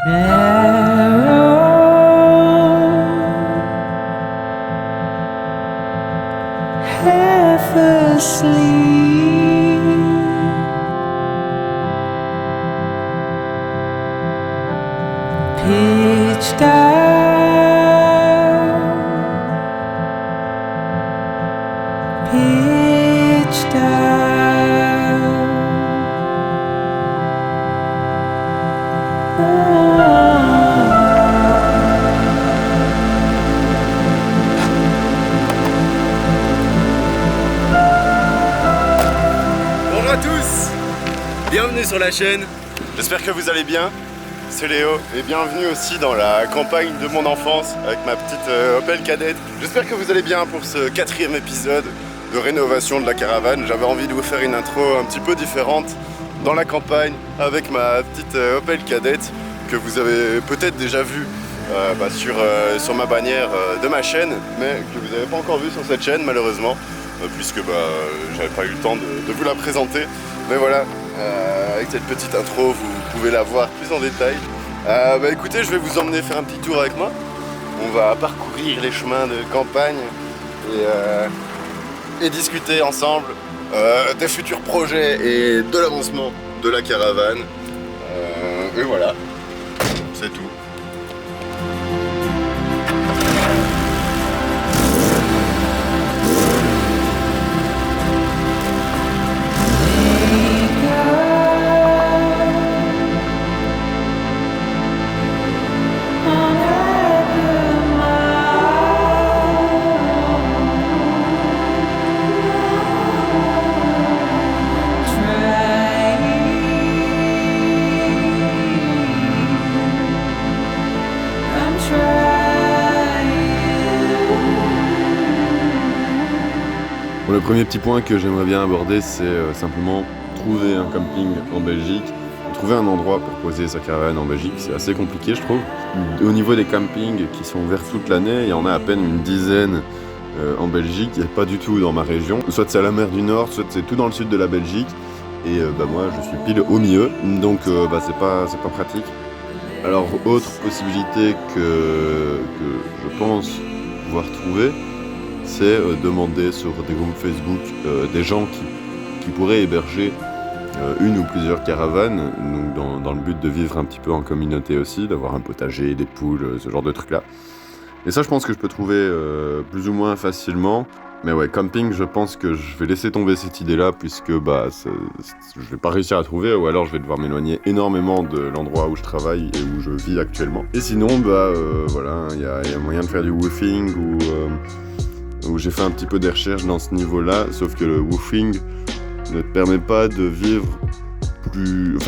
half asleep, pitch dark, pitch dark. Bonjour à tous, bienvenue sur la chaîne, j'espère que vous allez bien, c'est Léo et bienvenue aussi dans la campagne de mon enfance avec ma petite Opel Kadett. J'espère que vous allez bien pour ce 4e épisode de rénovation de la caravane. J'avais envie de vous faire une intro un petit peu différente dans la campagne avec ma petite Opel Kadett que vous avez peut-être déjà vu sur ma bannière de ma chaîne, mais que vous n'avez pas encore vu sur cette chaîne malheureusement, puisque j'avais pas eu le temps de vous la présenter. Mais voilà, avec cette petite intro, vous pouvez la voir plus en détail. Écoutez, je vais vous emmener faire un petit tour avec moi. On va parcourir les chemins de campagne et discuter ensemble des futurs projets et de l'avancement de la caravane. Et voilà, c'est tout. Le premier petit point que j'aimerais bien aborder, c'est simplement trouver un camping en Belgique. Trouver un endroit pour poser sa caravane en Belgique, c'est assez compliqué, je trouve. Au niveau des campings qui sont ouverts toute l'année, il y en a à peine une dizaine en Belgique. Il n'y a pas du tout dans ma région. Soit c'est à la mer du Nord, soit c'est tout dans le sud de la Belgique. Et moi, je suis pile au milieu, donc c'est pas pratique. Alors, autre possibilité que je pense pouvoir trouver, c'est demander sur des groupes Facebook des gens qui pourraient héberger une ou plusieurs caravanes, donc dans le but de vivre un petit peu en communauté aussi, d'avoir un potager, des poules, ce genre de trucs-là. Et ça, je pense que je peux trouver plus ou moins facilement. Mais ouais, camping, je pense que je vais laisser tomber cette idée-là, puisque je vais pas réussir à trouver, ou alors je vais devoir m'éloigner énormément de l'endroit où je travaille et où je vis actuellement. Et sinon, voilà, il y a moyen de faire du woofing où j'ai fait un petit peu des recherches dans ce niveau-là, sauf que le woofing ne te permet pas de vivre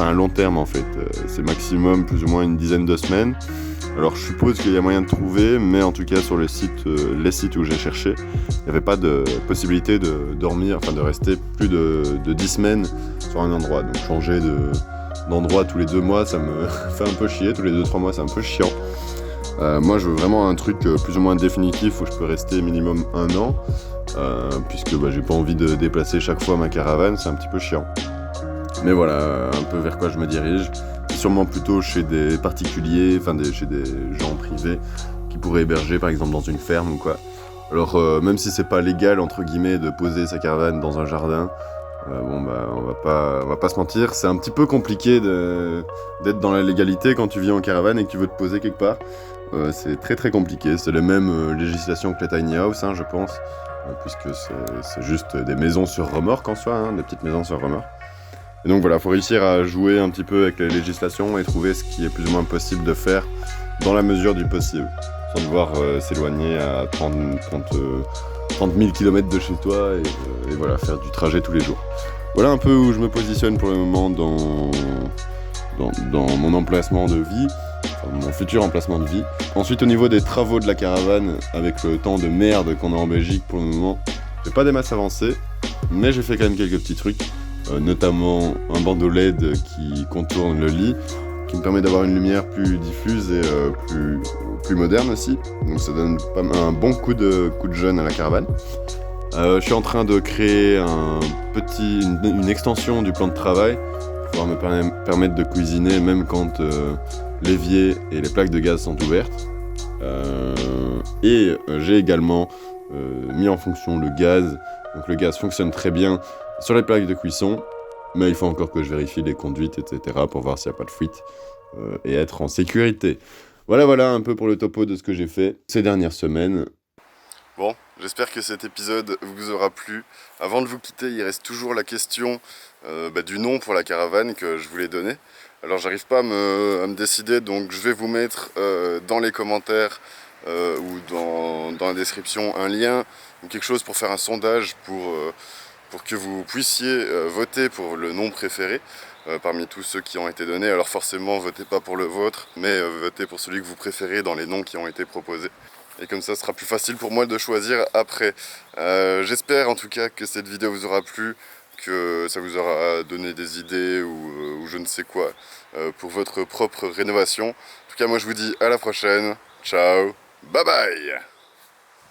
à long terme en fait. C'est maximum plus ou moins une dizaine de semaines. Alors je suppose qu'il y a moyen de trouver, mais en tout cas sur les sites où j'ai cherché, il n'y avait pas de possibilité de dormir, de rester plus de 10 semaines sur un endroit. Donc changer d'endroit tous les 2 mois, ça me fait un peu chier, tous les 2-3 mois c'est un peu chiant. Moi je veux vraiment un truc plus ou moins définitif où je peux rester minimum 1 an, puisque j'ai pas envie de déplacer chaque fois ma caravane, c'est un petit peu chiant. Mais voilà, un peu vers quoi je me dirige, c'est sûrement plutôt chez des particuliers, chez des gens privés qui pourraient héberger par exemple dans une ferme ou quoi. Alors même si c'est pas légal entre guillemets de poser sa caravane dans un jardin, on va pas se mentir, c'est un petit peu compliqué d'être dans la légalité quand tu vis en caravane et que tu veux te poser quelque part. C'est très très compliqué, c'est la même législation que les tiny house, je pense, puisque c'est juste des maisons sur remorque en soi, des petites maisons sur remorque. Et donc voilà, faut réussir à jouer un petit peu avec les législations et trouver ce qui est plus ou moins possible de faire dans la mesure du possible, sans devoir s'éloigner à 30 000 km de chez toi et voilà, faire du trajet tous les jours. Voilà un peu où je me positionne pour le moment dans mon emplacement de vie, mon futur emplacement de vie. Ensuite, au niveau des travaux de la caravane, avec le temps de merde qu'on a en Belgique pour le moment, j'ai pas des masses avancées, mais j'ai fait quand même quelques petits trucs, notamment un bandeau LED qui contourne le lit, qui me permet d'avoir une lumière plus diffuse et plus moderne aussi. Donc ça donne un bon coup de jeune à la caravane. Je suis en train de créer une extension du plan de travail pour pouvoir me permettre de cuisiner même quand l'évier et les plaques de gaz sont ouvertes. J'ai également mis en fonction le gaz. Donc le gaz fonctionne très bien sur les plaques de cuisson, mais il faut encore que je vérifie les conduites, etc. pour voir s'il n'y a pas de fuite et être en sécurité. Voilà un peu pour le topo de ce que j'ai fait ces dernières semaines. Bon, j'espère que cet épisode vous aura plu. Avant de vous quitter, il reste toujours la question du nom pour la caravane que je voulais donner. Alors j'arrive pas à me décider, donc je vais vous mettre dans les commentaires ou dans la description un lien ou quelque chose pour faire un sondage pour que vous puissiez voter pour le nom préféré parmi tous ceux qui ont été donnés. Alors forcément, votez pas pour le vôtre, mais votez pour celui que vous préférez dans les noms qui ont été proposés. Et comme ça, ce sera plus facile pour moi de choisir après. J'espère en tout cas que cette vidéo vous aura plu, que ça vous aura donné des idées ou je ne sais quoi pour votre propre rénovation. En tout cas, moi je vous dis à la prochaine. Ciao, bye bye.